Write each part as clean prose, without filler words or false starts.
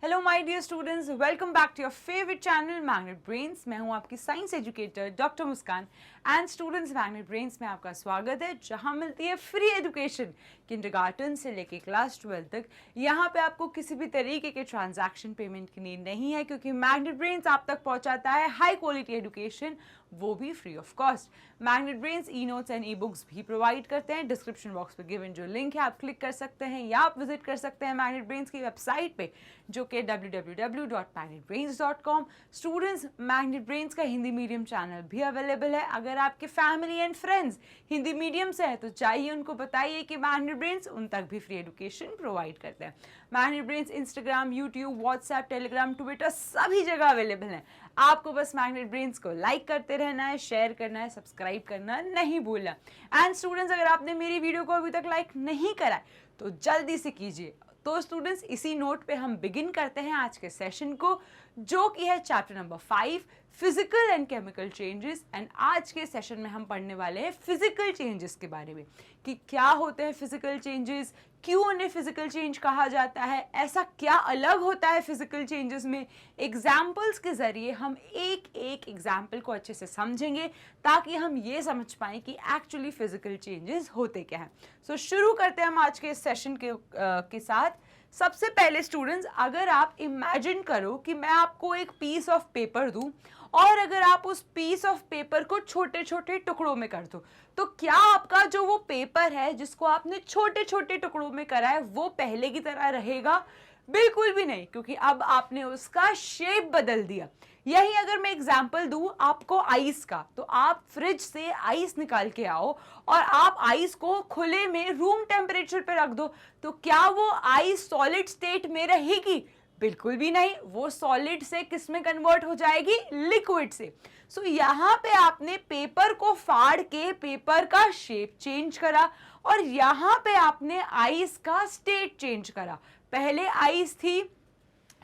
Hello my dear students, welcome back to your favourite channel magnet brains. मैं हूं आपकी science educator doctor Muskan and students, magnet brains में आपका स्वागत है जहां मिलती है फ्री एजुकेशन किंडरगार्टन से लेके क्लास 12 तक। यहां पे आपको किसी भी तरीके के ट्रांजैक्शन पेमेंट की नीड नहीं है क्योंकि मैग्नेट ब्रेन्स आप तक पहुंचाता है हाई क्वालिटी एजुकेशन, वो भी free of cost. Magnet brains e notes and e books भी प्रोवाइड करते हैं। डिस्क्रिप्शन बॉक्स पे गिवन जो लिंक है आप क्लिक कर सकते हैं या आप विजिट कर सकते हैं मैग्नेट ब्रेन्स की वेबसाइट पे जो कि www.magnetbrains.com। स्टूडेंट्स, मैग्नेट ब्रेन्स का हिंदी मीडियम चैनल भी अवेलेबल है। अगर आपके family and friends Hindi medium से है तो चाहिए उनको बताइए कि मैग्नेट ब्रेन्स उन तक भी फ्री एजुकेशन प्रोवाइड करते हैं। Magnet brains Instagram, YouTube, WhatsApp, Telegram, Twitter सभी जगह अवेलेबल है। आपको बस मैग्नेट ब्रेन्स को लाइक करते रहना है, शेयर करना है, सब्सक्राइब करना नहीं भूलना। एंड स्टूडेंट्स, अगर आपने मेरी वीडियो को अभी तक लाइक नहीं करा है तो जल्दी से कीजिए। तो स्टूडेंट्स, इसी नोट पे हम बिगिन करते हैं आज के सेशन को, जो कि है chapter number 5 physical and chemical changes. And आज के सेशन में हम पढ़ने वाले हैं फिजिकल चेंजेस के बारे में कि क्या होते हैं फिजिकल चेंजेस, क्यों उन्हें फिजिकल चेंज कहा जाता है, ऐसा क्या अलग होता है फिजिकल चेंजेस में। एग्जाम्पल्स के जरिए हम एक एक एग्जाम्पल को अच्छे से समझेंगे ताकि हम ये समझ पाएं कि एक्चुअली फिजिकल चेंजेस होते क्या हैं। सो शुरू करते हैं हम आज के सेशन के साथ। सबसे पहले स्टूडेंट्स, अगर आप इमेजिन करो कि मैं आपको एक पीस ऑफ पेपर दूं और अगर आप उस पीस ऑफ पेपर को छोटे छोटे टुकड़ों में कर दो तो क्या आपका जो वो पेपर है जिसको आपने छोटे छोटे टुकड़ों में करा है वो पहले की तरह रहेगा? बिल्कुल भी नहीं, क्योंकि अब आपने उसका शेप बदल दिया। यही अगर मैं एग्जाम्पल दूं आपको आइस का, तो आप फ्रिज से आइस निकाल के आओ और आप आइस को खुले में रूम टेम्परेचर पे रख दो तो क्या वो आइस सॉलिड स्टेट में रहेगी? बिल्कुल भी नहीं, वो सॉलिड से किस में कन्वर्ट हो जाएगी? लिक्विड से। सो यहाँ पे आपने पेपर को फाड़ के पेपर का शेप चेंज करा और यहाँ पे आपने आइस का स्टेट चेंज करा। पहले आइस थी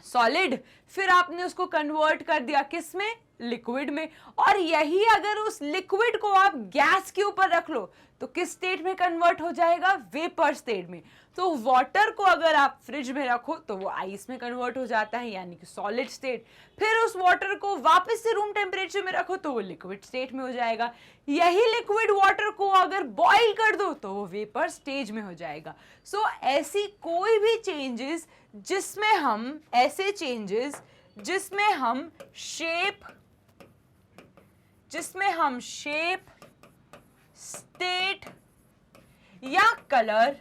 सॉलिड, फिर आपने उसको कन्वर्ट कर दिया किस में? लिक्विड में। और यही अगर उस लिक्विड को आप गैस के ऊपर रख लो तो किस स्टेट में कन्वर्ट हो जाएगा? वेपर स्टेट में। तो वाटर को अगर आप फ्रिज में रखो तो वो आइस में कन्वर्ट हो जाता है, यानी कि सॉलिड स्टेट। फिर उस वाटर को वापस से रूम टेम्परेचर में रखो तो वो लिक्विड स्टेट में हो जाएगा। यही लिक्विड वाटर को अगर बॉईल कर दो तो वो वेपर स्टेज में हो जाएगा। सो ऐसी कोई भी चेंजेस जिसमें हम शेप, स्टेट या कलर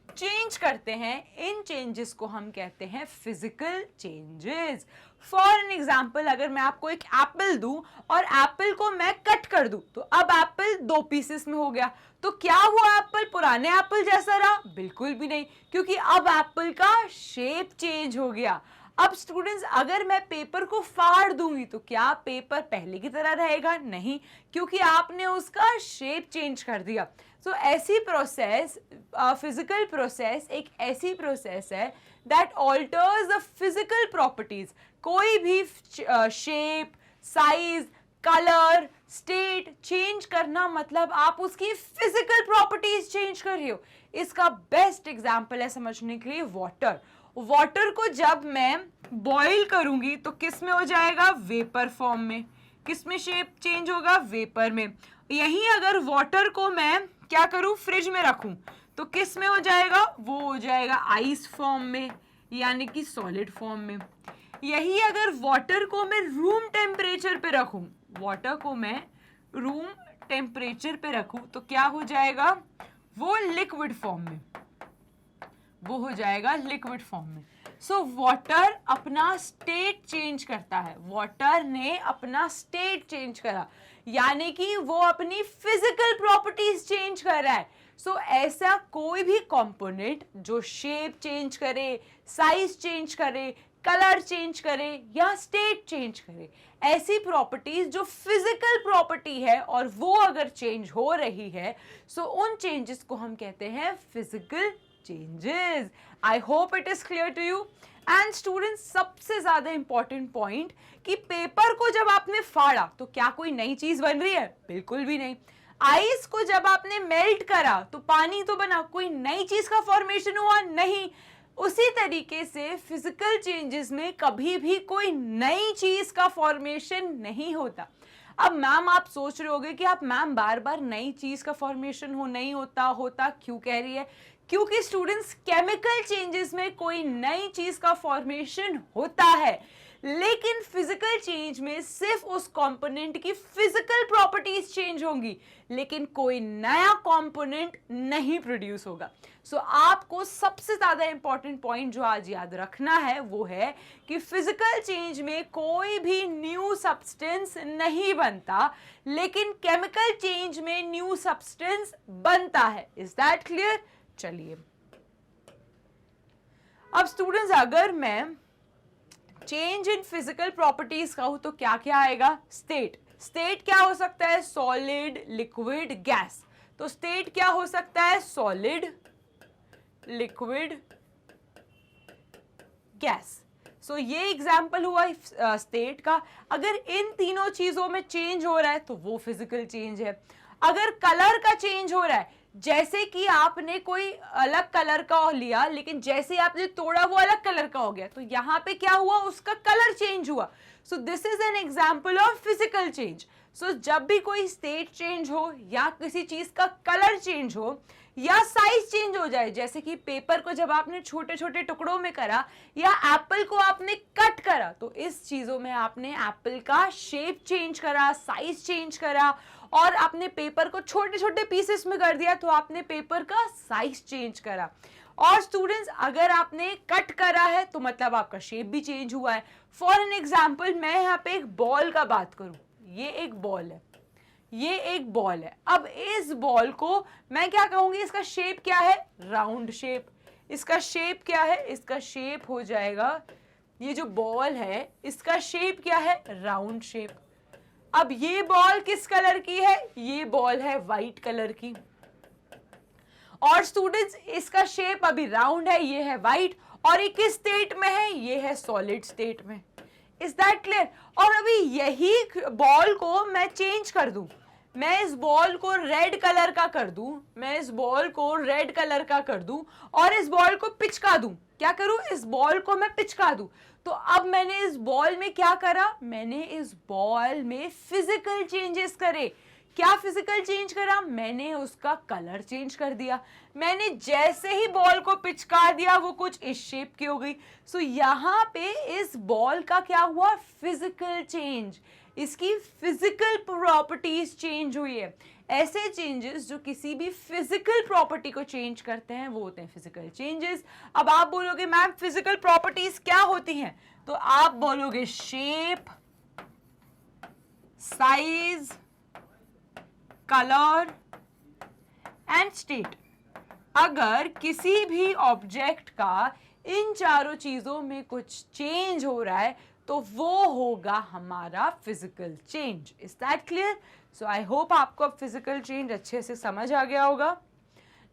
चेंज करते हैं, इन चेंजेस को हम कहते हैं physical changes. For an example, अगर मैं आपको एक एप्पल दूं और एप्पल को मैं कट कर दूं तो अब एप्पल 2 पीसेस में हो गया, तो क्या वो एप्पल पुराने एप्पल जैसा रहा? बिल्कुल भी नहीं, क्योंकि अब एप्पल का शेप चेंज हो गया। अब स्टूडेंट्स, अगर मैं पेपर को फाड़ दूंगी तो क्या पेपर पहले की तरह रहेगा? नहीं, क्योंकि आपने उसका शेप चेंज कर दिया। सो ऐसी प्रोसेस, फिजिकल प्रोसेस एक ऐसी प्रोसेस है that alters the physical properties. कोई भी shape, size, colour, state change करना मतलब आप उसकी फिजिकल प्रॉपर्टीज चेंज कर रही हो। इसका बेस्ट एग्जांपल है समझने के लिए वाटर। वाटर को जब मैं बॉईल करूंगी तो किस में हो जाएगा? वेपर फॉर्म में। किस में शेप चेंज होगा? वेपर में। यही अगर वाटर को मैं क्या करूं? फ्रिज में रखूं तो किस में हो जाएगा? वो हो जाएगा आइस फॉर्म में, यानी कि सॉलिड फॉर्म में। यही अगर वाटर को मैं रूम टेम्परेचर पे रखूं, तो क्या हो जाएगा? वो लिक्विड फॉर्म में, सो वाटर अपना स्टेट चेंज करता है। वाटर ने अपना स्टेट चेंज करा, यानी कि वो अपनी फिजिकल प्रॉपर्टीज चेंज कर रहा है। सो ऐसा कोई भी कंपोनेंट जो शेप चेंज करे, साइज चेंज करे, कलर चेंज करे या स्टेट चेंज करे, ऐसी प्रॉपर्टीज जो फिजिकल प्रॉपर्टी है और वो अगर चेंज हो रही है, सो उन चेंजेस को हम कहते हैं physical changes. I hope it is clear to you. And students, सबसे ज्यादा इंपॉर्टेंट पॉइंट कि पेपर को जब आपने फाड़ा तो क्या कोई नई चीज बन रही है? बिल्कुल भी नहीं। आइस को जब आपने मेल्ट करा तो पानी तो बना, कोई नई चीज का फॉर्मेशन हुआ? नहीं। उसी तरीके से फिजिकल चेंजेस में कभी भी कोई नई चीज का फॉर्मेशन नहीं होता। अब मैम आप सोच रहे होगे कि आप मैम बार बार नई चीज का फॉर्मेशन हो नहीं होता होता क्यों कह रही है? क्योंकि स्टूडेंट्स केमिकल चेंजेस में कोई नई चीज का फॉर्मेशन होता है, लेकिन फिजिकल चेंज में सिर्फ उस कंपोनेंट की फिजिकल प्रॉपर्टीज चेंज होंगी, लेकिन कोई नया कंपोनेंट नहीं प्रोड्यूस होगा। सो आपको सबसे ज्यादा इंपॉर्टेंट पॉइंट जो आज याद रखना है वो है कि फिजिकल चेंज में कोई भी न्यू सब्सटेंस नहीं बनता, लेकिन केमिकल चेंज में न्यू सब्सटेंस बनता है। Is that clear? चलिए, अब स्टूडेंट्स अगर मैं चेंज इन फिजिकल प्रॉपर्टीज कहूं तो क्या क्या आएगा? स्टेट। स्टेट क्या हो सकता है? Solid, liquid, gas. तो स्टेट क्या हो सकता है? Solid, liquid, gas. सो ये एग्जाम्पल हुआ स्टेट का। अगर इन तीनों चीजों में चेंज हो रहा है तो वो फिजिकल चेंज है। अगर कलर का चेंज हो रहा है, जैसे कि आपने कोई अलग कलर का लिया लेकिन जैसे आपने तोड़ा वो अलग कलर का हो गया, तो यहां पे क्या हुआ? उसका कलर चेंज हुआ। So this is an example of physical change. सो जब भी कोई स्टेट चेंज हो या किसी चीज का कलर चेंज हो या साइज चेंज हो जाए, जैसे कि पेपर को जब आपने छोटे छोटे टुकड़ों में करा या एप्पल को आपने कट करा, तो इस चीजों में आपने एप्पल का शेप चेंज करा, साइज चेंज करा, और आपने पेपर को छोटे छोटे पीसेस में कर दिया तो आपने पेपर का साइज चेंज करा। और स्टूडेंट्स अगर आपने कट करा है तो मतलब आपका शेप भी चेंज हुआ है। फॉर एन एग्जाम्पल मैं यहाँ पे एक बॉल का बात करूं, ये एक बॉल है, ये एक बॉल है। अब इस बॉल को मैं क्या कहूंगी? इसका शेप क्या है? Round shape. इसका शेप क्या है? इसका शेप हो जाएगा, ये जो बॉल है इसका शेप क्या है? Round shape. अब ये बॉल किस कलर की है? ये बॉल है वाइट कलर की। और स्टूडेंट्स इसका शेप अभी राउंड है, ये है वाइट, और ये किस स्टेट में है? ये है सॉलिड स्टेट में। Is that clear? और अभी यही बॉल को मैं चेंज कर दूं, मैं इस बॉल को रेड कलर का कर दूं, मैं इस बॉल को रेड कलर का कर दूं और इस बॉल को पिचका दूं। क्या करूं? इस बॉल को मैं पिचका दूं। तो अब मैंने इस बॉल में क्या करा? मैंने इस बॉल में फिजिकल चेंजेस करे। क्या फिजिकल चेंज करा? मैंने उसका कलर चेंज कर दिया। मैंने जैसे ही बॉल को पिचका दिया वो कुछ इस शेप की हो गई। सो यहाँ पे इस बॉल का क्या हुआ? Physical change. इसकी फिजिकल प्रॉपर्टीज चेंज हुई है। ऐसे चेंजेस जो किसी भी फिजिकल प्रॉपर्टी को चेंज करते हैं वो होते हैं फिजिकल चेंजेस। अब आप बोलोगे मैम फिजिकल प्रॉपर्टीज क्या होती हैं? तो आप बोलोगे shape, size, colour and state. अगर किसी भी ऑब्जेक्ट का इन चारों चीजों में कुछ चेंज हो रहा है तो वो होगा हमारा physical change. Is that clear? So I hope आपको अब फिजिकल चेंज अच्छे से समझ आ गया होगा।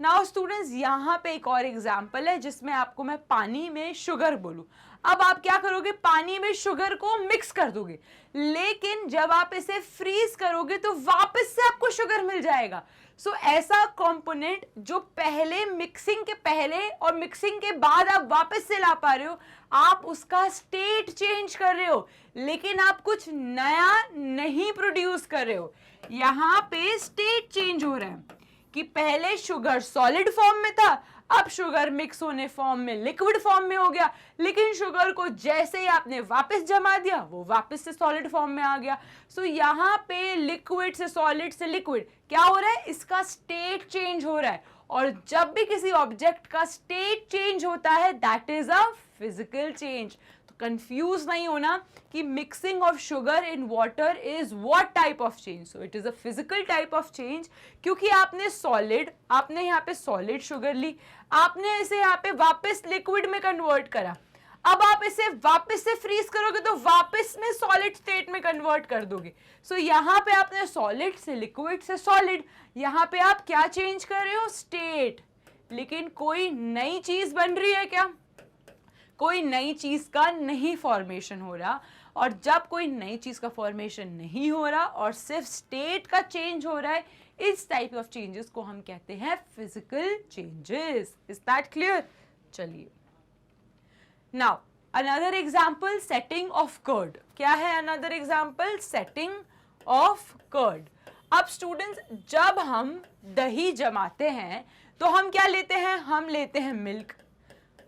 नाउ स्टूडेंट्स यहाँ पे एक और एग्जाम्पल है जिसमें आपको मैं पानी में शुगर बोलूं। अब आप क्या करोगे? पानी में शुगर को मिक्स कर दोगे, लेकिन जब आप इसे फ्रीज करोगे तो वापस से आपको शुगर मिल जाएगा। सो ऐसा कंपोनेंट जो पहले मिक्सिंग के पहले और मिक्सिंग के बाद आप वापस से ला पा रहे हो, आप उसका स्टेट चेंज कर रहे हो, लेकिन आप कुछ नया नहीं प्रोड्यूस कर रहे हो। यहाँ पे स्टेट चेंज हो रहा है कि पहले शुगर सॉलिड फॉर्म में था, अब शुगर मिक्स होने फॉर्म में लिक्विड फॉर्म में हो गया, लेकिन शुगर को जैसे ही आपने वापस जमा दिया वो वापस से सॉलिड फॉर्म में आ गया। सो यहाँ पे लिक्विड से सॉलिड से लिक्विड क्या हो रहा है? इसका स्टेट चेंज हो रहा है। और जब भी किसी ऑब्जेक्ट का स्टेट चेंज होता है that is a physical change. Confuse नहीं होना कि mixing of sugar in water is what type of change. So it is a physical type of change, क्योंकि आपने यहाँ पे सॉलिड शुगर ली, आपने इसे यहाँ पे वापस लिक्विड में कन्वर्ट करा। अब आप इसे वापस से फ्रीज करोगे तो वापस में सॉलिड स्टेट में कन्वर्ट कर दोगे। सो यहाँ पे आपने सॉलिड से लिक्विड से सॉलिड, यहाँ पे आप क्या चेंज कर रहे हो? स्टेट। लेकिन कोई नई चीज बन रही है क्या? कोई नई चीज का नहीं फॉर्मेशन हो रहा। और जब कोई नई चीज का फॉर्मेशन नहीं हो रहा और सिर्फ स्टेट का चेंज हो रहा है, इस टाइप ऑफ चेंजेस को हम कहते हैं physical changes. Is that clear? चलिए, now another example, setting of curd. क्या है another example? Setting of curd. अब स्टूडेंट्स, जब हम दही जमाते हैं तो हम क्या लेते हैं? हम लेते हैं मिल्क.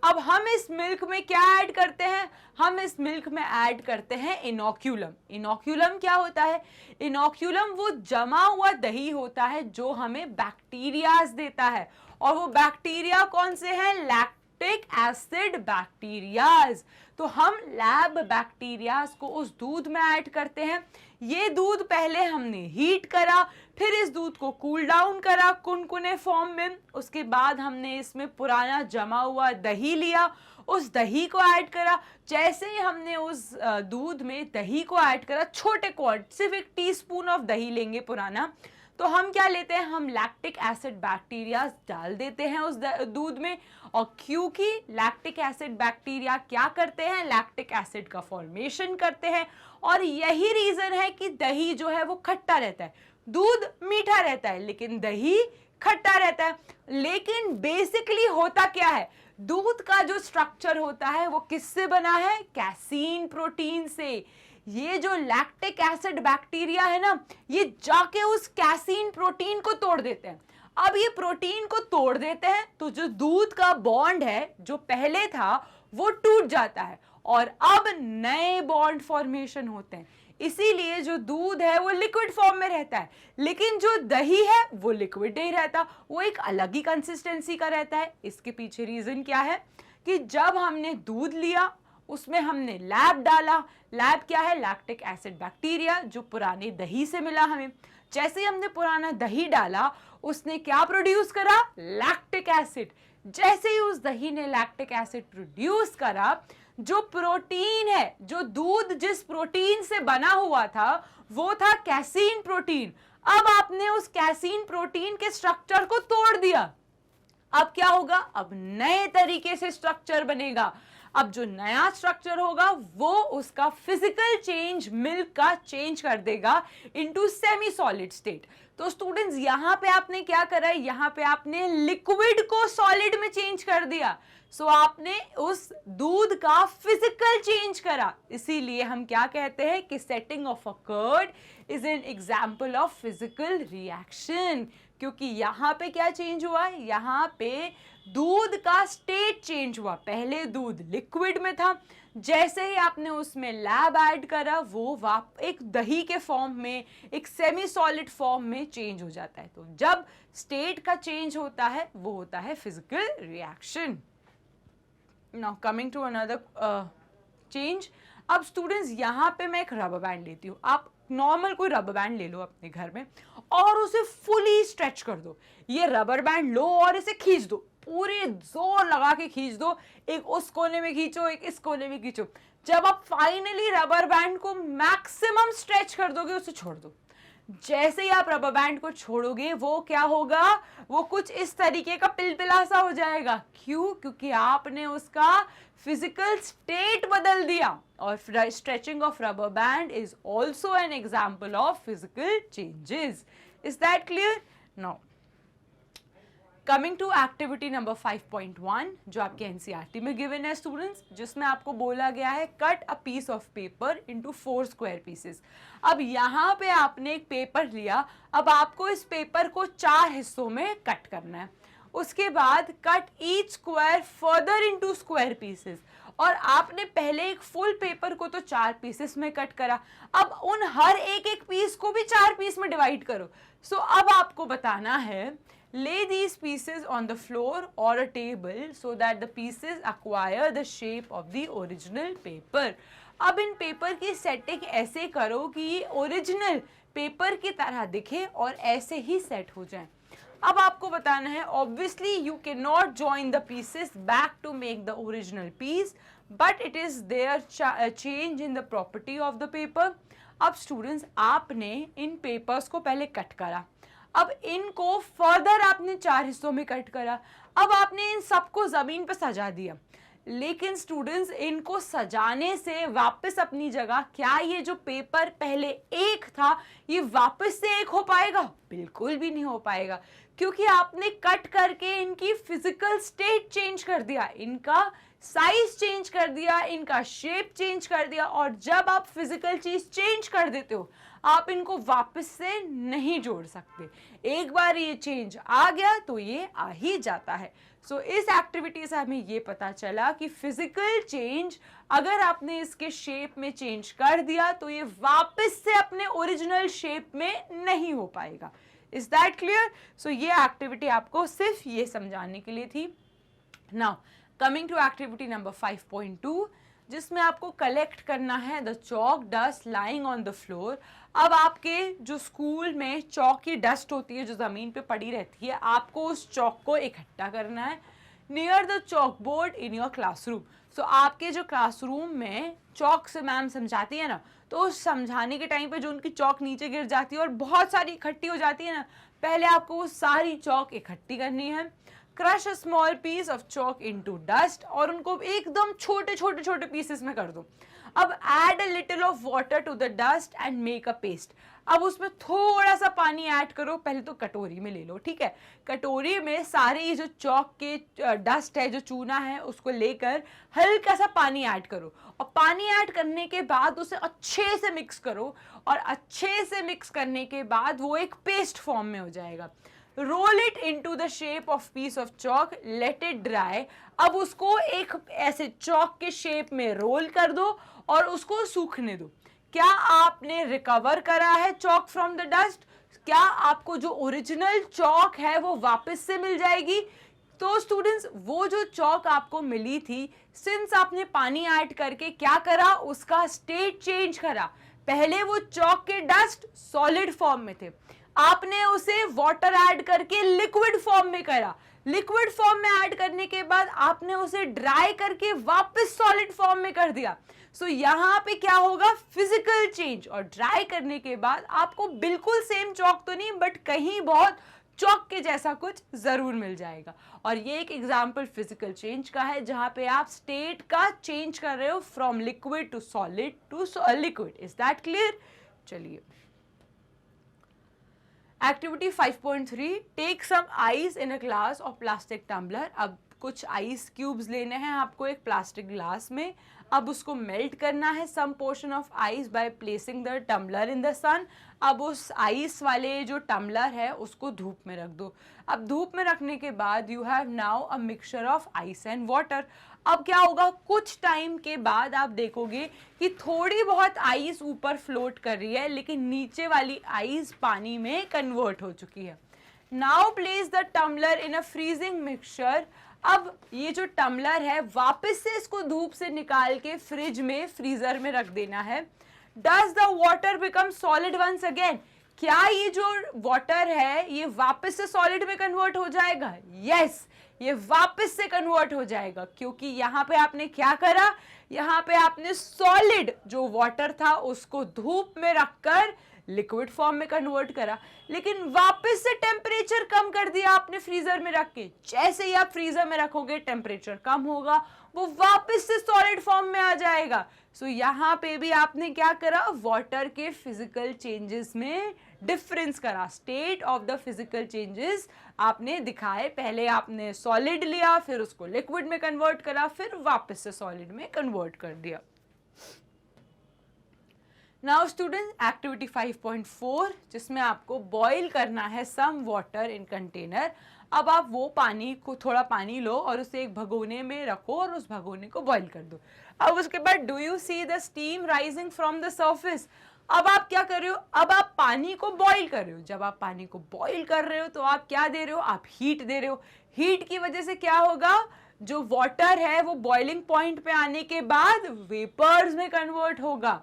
अब हम इस मिल्क में क्या ऐड करते हैं? हम इस मिल्क में ऐड करते हैं इनोक्यूलम. इनोक्यूलम क्या होता है? इनोक्यूलम वो जमा हुआ दही होता है जो हमें बैक्टीरियाज देता है. और वो बैक्टीरिया कौन से हैं? Lactic acid bacterias. तो हम लैब बैक्टीरियाज को उस दूध में ऐड करते हैं. ये दूध पहले हमने हीट करा, फिर इस दूध को कूल डाउन करा कुनकुने फॉर्म में. उसके बाद हमने इसमें पुराना जमा हुआ दही लिया, उस दही को ऐड करा. जैसे ही हमने उस दूध में दही को ऐड करा, छोटे क्वांटिटी, सिर्फ 1 टीस्पून ऑफ दही लेंगे पुराना, तो हम क्या लेते हैं? हम लैक्टिक एसिड बैक्टीरिया डाल देते हैं उस दूध में. और क्योंकि लैक्टिक एसिड बैक्टीरिया क्या करते हैं? लैक्टिक एसिड का फॉर्मेशन करते हैं. और यही रीजन है कि दही जो है वो खट्टा रहता है. दूध मीठा रहता है लेकिन दही खट्टा रहता है. लेकिन बेसिकली होता क्या है? दूध का जो स्ट्रक्चर होता है वो किससे बना है? कैसीन प्रोटीन से. ये जो लैक्टिक एसिड बैक्टीरिया है ना, ये जाके उस कैसीन प्रोटीन को तोड़ देते हैं. अब ये प्रोटीन को तोड़ देते हैं तो जो दूध का बॉन्ड है जो पहले था वो टूट जाता है और अब नए बॉन्ड फॉर्मेशन होते हैं. इसीलिए जो दूध है वो लिक्विड फॉर्म में रहता है, लेकिन जो दही है वो लिक्विड नहीं रहता, वो एक अलग ही कंसिस्टेंसी का रहता है. इसके पीछे रीजन क्या है? कि जब हमने दूध लिया उसमें हमने लैब डाला. लैब क्या है? लैक्टिक एसिड बैक्टीरिया जो पुराने दही से मिला हमें. जैसे ही हमने पुराना दही डाला उसने क्या प्रोड्यूस करा? Lactic acid. जैसे ही उस दही ने लैक्टिक एसिड प्रोड्यूस करा, जो प्रोटीन है, जो दूध जिस प्रोटीन से बना हुआ था वो था कैसीन प्रोटीन. अब आपने उस कैसीन प्रोटीन के स्ट्रक्चर को तोड़ दिया. अब क्या होगा? अब नए तरीके से स्ट्रक्चर बनेगा. अब जो नया स्ट्रक्चर होगा वो उसका फिजिकल चेंज मिल्क का चेंज कर देगा इनटू सेमी सॉलिड स्टेट. तो स्टूडेंट्स, यहां पे आपने क्या करा है? यहां पे आपने लिक्विड को सॉलिड में चेंज कर दिया. सो आपने उस दूध का फिजिकल चेंज करा. इसीलिए हम क्या कहते हैं कि setting of a curd is an example of physical reaction. क्योंकि यहां पे क्या चेंज हुआ? यहां पे दूध का स्टेट चेंज हुआ. पहले दूध लिक्विड में था, जैसे ही आपने उसमें लैब ऐड करा वो एक दही के फॉर्म में, एक सेमी सॉलिड फॉर्म में चेंज हो जाता है. तो जब स्टेट का चेंज होता है वो होता है physical reaction. Now coming to another change. अब स्टूडेंट्स, यहाँ पे मैं एक रबर बैंड लेती हूँ. आप नॉर्मल कोई रबर बैंड ले लो अपने घर में और उसे फुली स्ट्रेच कर दो. ये रबर बैंड लो और इसे खींच दो, पूरे जोर लगा के खींच दो. एक उस कोने में खींचो, एक इस कोने में खींचो. जब आप फाइनली रबर बैंड को मैक्सिमम स्ट्रेच कर दोगे, उसे छोड़ दो. जैसे ही आप रबर बैंड को छोड़ोगे वो क्या होगा? वो कुछ इस तरीके का पिलपिला सा हो जाएगा. क्यों? क्योंकि आपने उसका फिजिकल स्टेट बदल दिया. और stretching of rubber band is also an example of physical changes. Is that clear? No. Coming to activity number 5.1 जो आपके एनसीईआरटी में गिवन है स्टूडेंट्स, जिसमें आपको बोला गया है cut a piece of paper into 4 square pieces. अब यहाँ पे आपने एक पेपर लिया. अब आपको इस पेपर को 4 हिस्सों में कट करना है. उसके बाद cut each square further into square pieces. और आपने पहले एक फुल पेपर को तो 4 पीसेस में कट करा. अब उन हर एक एक पीस को भी 4 पीस में डिवाइड करो. सो अब आपको बताना है, lay these pieces on the floor or a table so that the pieces acquire the shape of the original paper. अब इन पेपर की सेटिंग ऐसे करो कि ये ओरिजिनल पेपर की तरह दिखे और ऐसे ही सेट हो जाए. अब आपको बताना है, obviously you cannot join the pieces back to make the original piece, but it is their change in the property of the paper. अब स्टूडेंट्स, आपने इन पेपर्स को पहले कट करा. अब इनको फर्दर आपने 4 हिस्सों में कट करा. अब आपने इन सबको जमीन पर सजा दिया. लेकिन स्टूडेंट्स, इनको सजाने से वापस अपनी जगह, क्या ये जो पेपर पहले एक था ये वापस से एक हो पाएगा? बिल्कुल भी नहीं हो पाएगा, क्योंकि आपने कट करके इनकी फिजिकल स्टेट चेंज कर दिया. इनका साइज चेंज कर दिया, इनका शेप चेंज कर दिया, और जब आप फिजिकल चीज चेंज कर देते हो आप इनको वापस से नहीं जोड़ सकते। एक बार ये चेंज आ गया तो ये आ ही जाता है। सो इस एक्टिविटी से हमें ये पता चला कि फिजिकल चेंज अगर आपने इसके शेप में चेंज कर दिया तो ये वापस से अपने ओरिजिनल शेप में नहीं हो पाएगा। Is that clear? सो ये एक्टिविटी आपको सिर्फ ये समझाने के लिए थी। Now coming to activity number 5.2, जिसमें आपको कलेक्ट करना है the chalk dust lying on the floor. अब आपके जो स्कूल में चॉक की डस्ट होती है जो ज़मीन पे पड़ी रहती है, आपको उस चॉक को इकट्ठा करना है near the chalk board in your classroom. So आपके जो क्लासरूम में चॉक से मैम समझाती है ना, तो उस समझाने के टाइम पे जो उनकी चॉक नीचे गिर जाती है और बहुत सारी इकट्ठी हो जाती है ना, पहले आपको वो सारी चॉक इकट्ठी करनी है। Crush a small piece of chalk into dust, और उनको एकदम छोटे छोटे छोटे पीसेस में कर दो। अब add a little of water to the dust and make a paste. अब उसमें थोड़ा सा पानी ऐड करो, पहले तो कटोरी में ले लो, ठीक है। कटोरी में सारे ये जो चॉक के डस्ट है, जो चूना है, उसको लेकर हल्का सा पानी ऐड करो, और पानी ऐड करने के बाद उसे अच्छे से मिक्स करो, और अच्छे से मिक्स करने के बाद वो एक पेस्ट फॉर्म में हो जाएगा। Roll it into the shape of piece of chalk, let it dry. अब उसको एक ऐसे चॉक के शेप में रोल कर दो और उसको सूखने दो। क्या आपने रिकवर करा है चॉक फ्रॉम द डस्ट? क्या आपको जो ओरिजिनल चॉक है वो वापस से मिल जाएगी? तो स्टूडेंट्स, वो जो चॉक आपको मिली थी, सिंस आपने पानी ऐड करके क्या करा, उसका स्टेट चेंज करा। पहले वो चॉक के डस्ट सॉलिड फॉर्म में थे, आपने उसे वाटर ऐड करके लिक्विड फॉर्म में करा। लिक्विड फॉर्म में ऐड करने के बाद आपने उसे ड्राई करके वापस सॉलिड फॉर्म में कर दिया। सो यहाँ पे क्या होगा, फिजिकल चेंज। और ड्राई करने के बाद आपको बिल्कुल सेम चॉक तो नहीं, बट कहीं बहुत चॉक के जैसा कुछ जरूर मिल जाएगा। और ये एक एग्जाम्पल फिजिकल चेंज का है, जहां पे आप स्टेट का चेंज कर रहे हो from liquid to solid to liquid. Is that clear? चलिए activity 5.3, take some ice in a glass और प्लास्टिक टम्बलर। अब कुछ आइस क्यूब्स लेने हैं आपको एक प्लास्टिक ग्लास में। अब उसको मेल्ट करना है some portion of ice by placing the tumbler in the sun. अब उस आइस वाले जो टम्बलर है उसको धूप में रख दो। अब धूप में रखने के बाद you have now a mixture of ice and water. अब क्या होगा, कुछ टाइम के बाद आप देखोगे कि थोड़ी बहुत आइस ऊपर फ्लोट कर रही है, लेकिन नीचे वाली आइस पानी में कन्वर्ट हो चुकी है। Now place the tumbler in a freezing mixture. अब ये जो टम्बलर है वापस से इसको धूप से निकाल के फ्रिज में, फ्रीजर में रख देना है। Does the water become solid once again? क्या ये जो वाटर है ये वापस से सॉलिड में कन्वर्ट हो जाएगा? यस, ये वापस से कन्वर्ट हो जाएगा, क्योंकि यहाँ पे आपने क्या करा, यहाँ पे आपने सॉलिड जो वाटर था उसको धूप में रखकर लिक्विड फॉर्म में कन्वर्ट करा, लेकिन वापस से टेम्परेचर कम कर दिया आपने फ्रीजर में रख के। जैसे ही आप फ्रीजर में रखोगे टेम्परेचर कम होगा, वो वापस से सॉलिड फॉर्म में आ जाएगा। सो यहाँ पे भी आपने क्या करा, वाटर के फिजिकल चेंजेस में डिफरेंस करा। State of the physical changes आपने दिखाए। पहले आपने सॉलिड लिया, फिर उसको लिक्विड में कन्वर्ट करा, फिर वापस से सॉलिड में कन्वर्ट कर दिया। नाउ स्टूडेंट, एक्टिविटी 5.4, जिसमें आपको बॉईल करना है सम वाटर इन कंटेनर। अब आप वो पानी को, थोड़ा पानी लो और उसे एक भगोने में रखो और उस भगोने को बॉईल कर दो। अब उसके बाद do you see the steam rising from the surface? अब आप क्या कर रहे हो, अब आप पानी को बॉईल कर रहे हो। जब आप पानी को बॉईल कर रहे हो तो आप क्या दे रहे हो, आप हीट दे रहे हो। हीट की वजह से क्या होगा, जो वाटर है वो बॉइलिंग पॉइंट पे आने के बाद वेपर्स में कन्वर्ट होगा।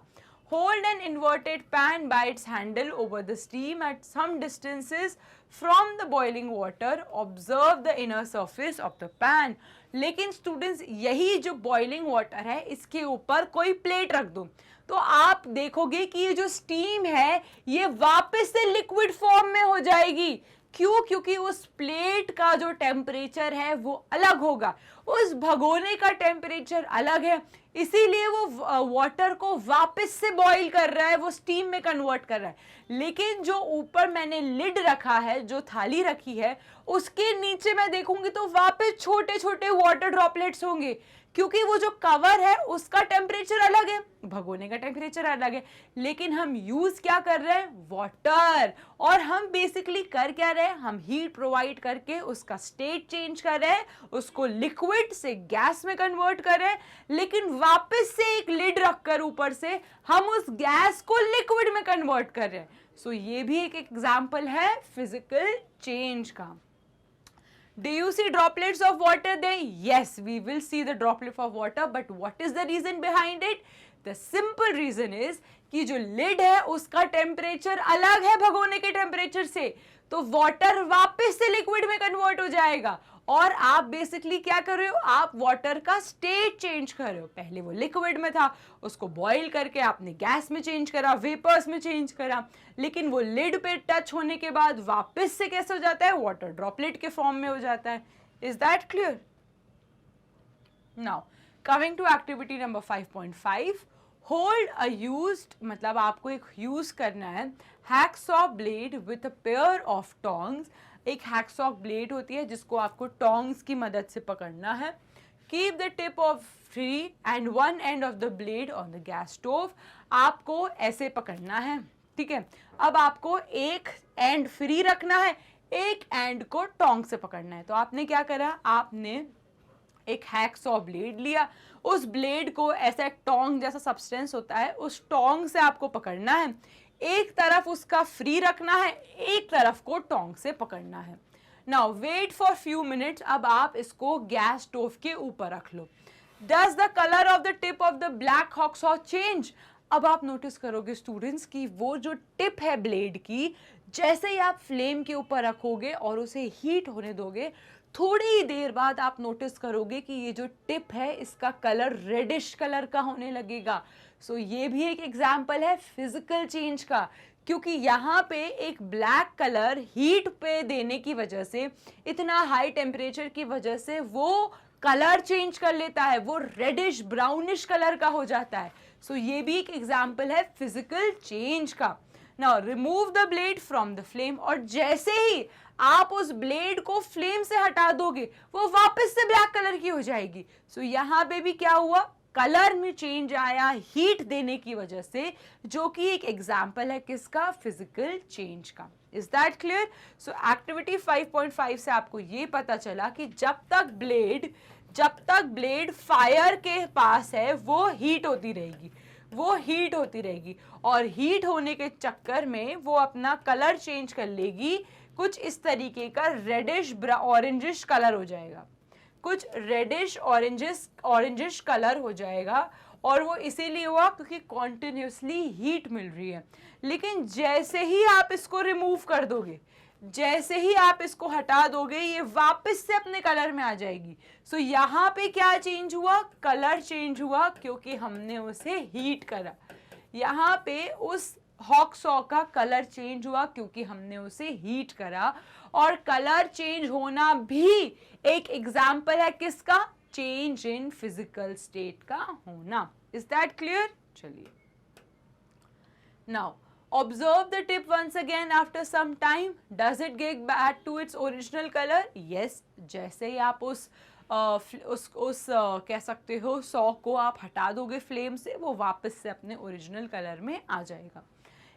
Hold an inverted pan by its handle over the steam at some distances from the boiling water. Observe the inner surface of the pan. लेकिन स्टूडेंट्स, यही जो बॉइलिंग वाटर है इसके ऊपर कोई प्लेट रख दो तो आप देखोगे कि ये जो स्टीम है ये वापस से लिक्विड फॉर्म में हो जाएगी। क्यों? क्योंकि उस प्लेट का जो टेम्परेचर है वो अलग होगा, उस भगोने का टेम्परेचर अलग है, इसीलिए वो वाटर को वापस से बॉईल कर रहा है, वो स्टीम में कन्वर्ट कर रहा है। लेकिन जो ऊपर मैंने लिड रखा है, जो थाली रखी है, उसके नीचे मैं देखूंगी तो वापस छोटे छोटे वाटर ड्रॉपलेट्स होंगे, क्योंकि वो जो कवर है उसका टेम्परेचर अलग है, भगोने का टेम्परेचर अलग है, लेकिन हम यूज क्या कर रहे हैं, वाटर। और हम बेसिकली कर क्या रहे हैं, हम हीट प्रोवाइड करके उसका स्टेट चेंज कर रहे हैं, उसको लिक्विड से गैस में कन्वर्ट कर रहे हैं, लेकिन वापस से एक लिड रखकर ऊपर से हम उस गैस को लिक्विड में कन्वर्ट कर रहे हैं। सो ये भी एक एग्जाम्पल है फिजिकल चेंज का। Do you see droplets of water there? Yes, we will see the droplet of water, but what is the reason behind it? The simple reason is कि जो lid है उसका टेम्परेचर अलग है भगोने के टेम्परेचर से, तो वाटर वापस से लिक्विड में कन्वर्ट हो जाएगा। और आप बेसिकली क्या कर रहे हो, आप वाटर का स्टेट चेंज कर रहे हो। पहले वो लिक्विड में था, उसको बॉईल करके आपने गैस में चेंज करा, वेपर्स में चेंज करा, लेकिन वो लिड पे टच होने के बाद वापस से कैसे हो जाता है, वाटर ड्रॉपलेट के फॉर्म में हो जाता है। Is that clear? Now coming to activity number 5.5, hold a used, मतलब आपको एक यूज करना है hacksaw blade with a pair of tongs. एक हैक्सॉ ब्लेड होती है जिसको आपको टोंग्स की मदद से पकड़ना है। Keep the tip of free and one end of the blade on the gas stove. आपको ऐसे पकड़ना है, ठीक है। अब आपको एक एंड फ्री रखना है, एक एंड को टोंग से पकड़ना है। तो आपने क्या करा, आपने एक हैक्सॉ ब्लेड लिया, उस ब्लेड को ऐसा एक टोंग जैसा सब्सटेंस होता है, उस टोंग से आपको पकड़ना है। एक तरफ उसका फ्री रखना है, एक तरफ को टोंग से पकड़ना है। Now wait for few minutes. अब आप इसको गैस स्टोव के ऊपर रख लो। Does the colour of the tip of the black hacksaw change? अब आप नोटिस करोगे स्टूडेंट्स की वो जो टिप है ब्लेड की, जैसे ही आप फ्लेम के ऊपर रखोगे और उसे हीट होने दोगे, थोड़ी ही देर बाद आप नोटिस करोगे कि ये जो टिप है इसका कलर रेडिश कलर का होने लगेगा। सो ये भी एक एग्जाम्पल है फिजिकल चेंज का, क्योंकि यहाँ पे एक ब्लैक कलर हीट पे देने की वजह से, इतना हाई टेम्परेचर की वजह से वो कलर चेंज कर लेता है, वो रेडिश ब्राउनिश कलर का हो जाता है। सो ये भी एक एग्जाम्पल है फिजिकल चेंज का। Now remove the blade from the flame, और जैसे ही आप उस ब्लेड को फ्लेम से हटा दोगे वो वापस से ब्लैक कलर की हो जाएगी। सो यहाँ पे भी क्या हुआ, कलर में चेंज आया हीट देने की वजह से, जो कि एक एग्जाम्पल है किसका, फिजिकल चेंज का। Is that clear? So activity 5.5 से आपको ये पता चला कि जब तक ब्लेड फायर के पास है वो हीट होती रहेगी, वो हीट होती रहेगी, और हीट होने के चक्कर में वो अपना कलर चेंज कर लेगी, कुछ इस तरीके का रेडिश ऑरेंजिश कलर हो जाएगा, कुछ रेडिश ऑरेंजिश कलर हो जाएगा। और वो इसीलिए हुआ क्योंकि कॉन्टिन्यूसली हीट मिल रही है। लेकिन जैसे ही आप इसको रिमूव कर दोगे, जैसे ही आप इसको हटा दोगे, ये वापस से अपने कलर में आ जाएगी। सो यहाँ पे क्या चेंज हुआ, कलर चेंज हुआ, क्योंकि हमने उसे हीट करा। यहाँ पे उस हैक्सॉ का कलर चेंज हुआ क्योंकि हमने उसे हीट करा, और कलर चेंज होना भी एक एग्जाम्पल है किसका, चेंज इन फिजिकल स्टेट का होना। Is that clear? चलिए now observe the tip once again after some time. Does it get back to its original color? Yes. जैसे ही आप उस कह सकते हो सॉ को आप हटा दोगे फ्लेम से, वो वापस से अपने ओरिजिनल कलर में आ जाएगा।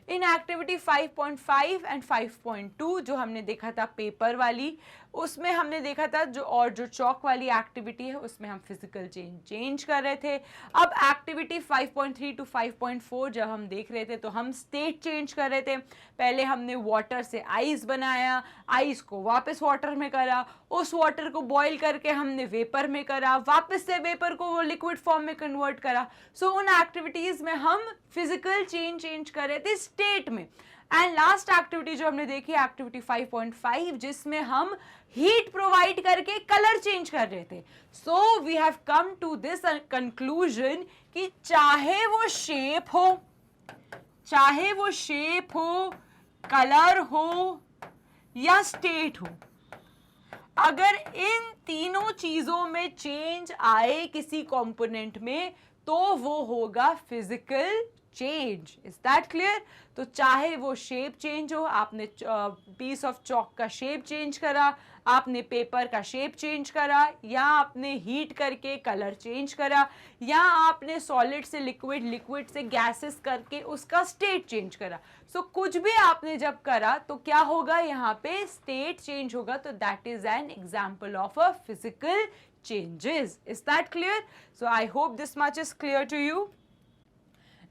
इन एक्टिविटी 5.5 एंड 5.2 जो हमने देखा था पेपर वाली, उसमें हमने देखा था जो चौक वाली एक्टिविटी है उसमें हम फिजिकल चेंज कर रहे थे। अब एक्टिविटी 5.3 टू 5.4 जब हम देख रहे थे तो हम स्टेट चेंज कर रहे थे। पहले हमने वाटर से आइस बनाया, आइस को वापस वाटर में करा, उस वाटर को बॉईल करके हमने वेपर में करा, वापस से वेपर को वो लिक्विड फॉर्म में कन्वर्ट करा। सो उन एक्टिविटीज में हम फिजिकल चेंज कर रहे थे स्टेट में। एंड लास्ट एक्टिविटी जो हमने देखी एक्टिविटी 5.5 जिसमें हम हीट प्रोवाइड करके कलर चेंज कर रहे थे। So we have come to this conclusion कि चाहे वो शेप हो, कलर हो या स्टेट हो, अगर इन तीनों चीजों में चेंज आए किसी कंपोनेंट में तो वो होगा physical change. Is that clear? तो चाहे वो शेप चेंज हो, आपने पीस ऑफ चॉक का शेप चेंज करा, आपने पेपर का शेप चेंज करा, या आपने हीट करके कलर चेंज करा, या आपने सॉलिड से लिक्विड, लिक्विड से गैसेस करके उसका स्टेट चेंज करा। सो कुछ भी आपने जब करा तो क्या होगा, यहाँ पे स्टेट चेंज होगा। तो that is an example of a physical changes. Is that clear? So I hope this much is clear to you.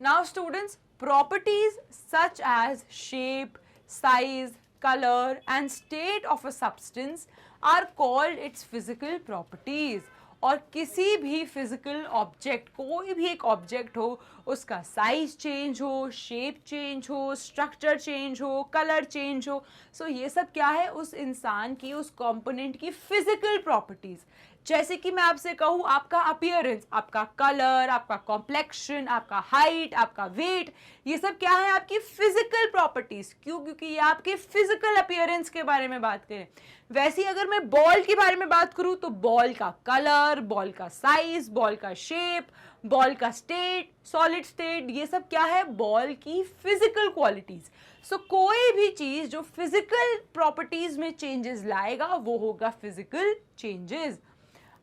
Now students, properties such as shape, size, color and state of a substance are called its physical properties. और किसी भी physical object, कोई भी एक object हो, उसका size change हो, shape change हो, स्ट्रक्चर चेंज हो, कलर चेंज हो, सो ये सब क्या है, उस इंसान की, उस कंपोनेंट की फिजिकल प्रॉपर्टीज। जैसे कि मैं आपसे कहूँ, आपका अपीयरेंस, आपका कलर, आपका कॉम्प्लेक्शन, आपका हाइट, आपका वेट, ये सब क्या है, आपकी फिजिकल प्रॉपर्टीज। क्यों? क्योंकि ये आपके फिजिकल अपीयरेंस के बारे में बात करें। वैसे ही अगर मैं बॉल के बारे में बात करूं तो बॉल का कलर, बॉल का साइज, बॉल का शेप, बॉल का स्टेट, सॉलिड स्टेट, ये सब क्या है, बॉल की फिजिकल क्वालिटीज। सो कोई भी चीज जो फिजिकल प्रॉपर्टीज में चेंजेस लाएगा वो होगा physical changes.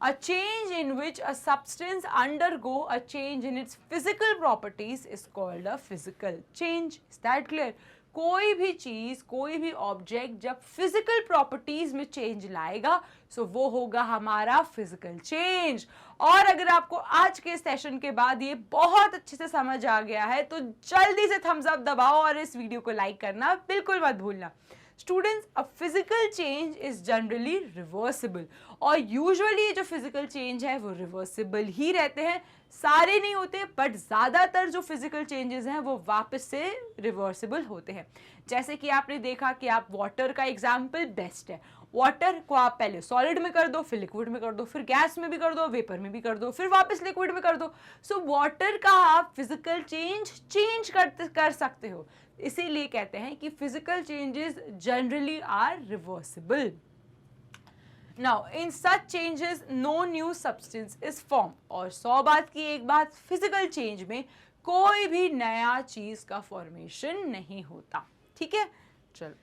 A change in which a substance undergo a change in its physical properties is called a physical change. Is that clear? कोई भी चीज, कोई भी ऑब्जेक्ट जब फिजिकल प्रॉपर्टीज में चेंज लाएगा सो वो होगा हमारा फिजिकल चेंज। और अगर आपको आज के सेशन के बाद ये बहुत अच्छे से समझ आ गया है तो जल्दी से थम्स अप दबाओ और इस वीडियो को लाइक करना बिल्कुल मत भूलना। Students, a physical change is generally reversible, और यूजुअली जो फिजिकल चेंज है वो रिवर्सिबल ही रहते हैं। सारे नहीं होते, बट ज़्यादातर जो फिजिकल चेंजेस हैं वो वापस से रिवर्सिबल होते हैं। जैसे कि आपने देखा कि आप वाटर का एग्जाम्पल बेस्ट है। वाटर को आप पहले सॉलिड में कर दो, फिर लिक्विड में कर दो, फिर गैस में भी कर दो, वेपर में भी कर दो, फिर वापस लिक्विड में कर दो। सो वाटर का आप फिजिकल चेंज कर सकते हो। इसीलिए कहते हैं कि physical changes generally are reversible. Now in such changes no new substance is form. और 100 बात की एक बात, फिजिकल चेंज में कोई भी नया चीज का फॉर्मेशन नहीं होता। ठीक है, चलो।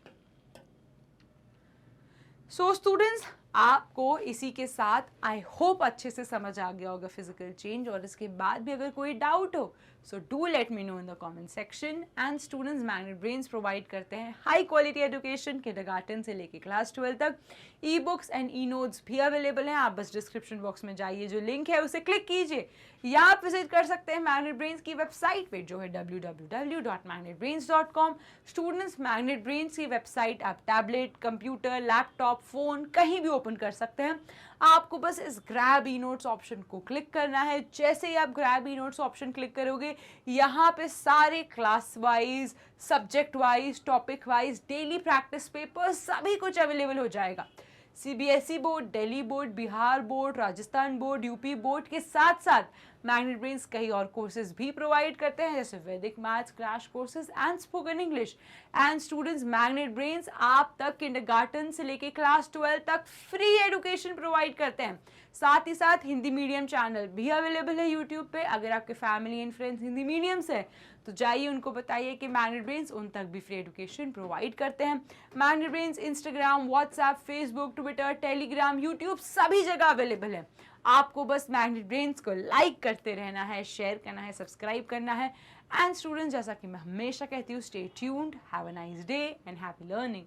सो स्टूडेंट्स, आपको इसी के साथ आई होप अच्छे से समझ आ गया होगा फिजिकल चेंज। और इसके बाद भी अगर कोई डाउट हो so do let me know in the comment section. And students, magnet brains provide करते हैं हाई क्वालिटी एजुकेशन, किंडरगार्टन से लेके क्लास 12 तक। E books and e notes भी अवेलेबल हैं। आप बस डिस्क्रिप्शन बॉक्स में जाइए, जो लिंक है उसे क्लिक कीजिए, या आप विजिट कर सकते हैं मैग्नेट ब्रेन्स की वेबसाइट पे जो है www.magnetbrains.com। स्टूडेंट्स, मैग्नेट ब्रेन्स की वेबसाइट आप टैबलेट, कंप्यूटर, लैपटॉप, फोन कहीं भी ओपन कर सकते हैं। आपको बस इस ग्रैब ई नोट्स ऑप्शन को क्लिक करना है। जैसे ही आप grab e notes option click करोगे, यहाँ पे सारे class wise, subject wise, topic wise, daily practice papers सभी कुछ अवेलेबल हो जाएगा। CBSE board, Delhi board, Bihar board, Rajasthan board, UP board के साथ साथ मैग्नेट ब्रेन्स कई और कोर्सेज भी प्रोवाइड करते हैं, जैसे वैदिक maths crash courses and spoken English. And students, magnet brains आप तक किंडरगार्टन से लेके क्लास 12 तक फ्री एजुकेशन प्रोवाइड करते हैं। साथ ही साथ हिंदी मीडियम चैनल भी अवेलेबल है यूट्यूब पे। अगर आपके family and friends Hindi medium से है तो जाइए, उनको बताइए कि मैग्नेट ब्रेन्स उन तक भी फ्री एजुकेशन प्रोवाइड करते हैं। Magnet brains Instagram, WhatsApp, Facebook, Twitter, Telegram, YouTube सभी जगह अवेलेबल है। आपको बस मैग्नेट ब्रेन्स को लाइक करते रहना है, शेयर करना है, सब्सक्राइब करना है। एंड स्टूडेंट्स, जैसा कि मैं हमेशा कहती हूँ, stay tuned, have a nice day and happy learning.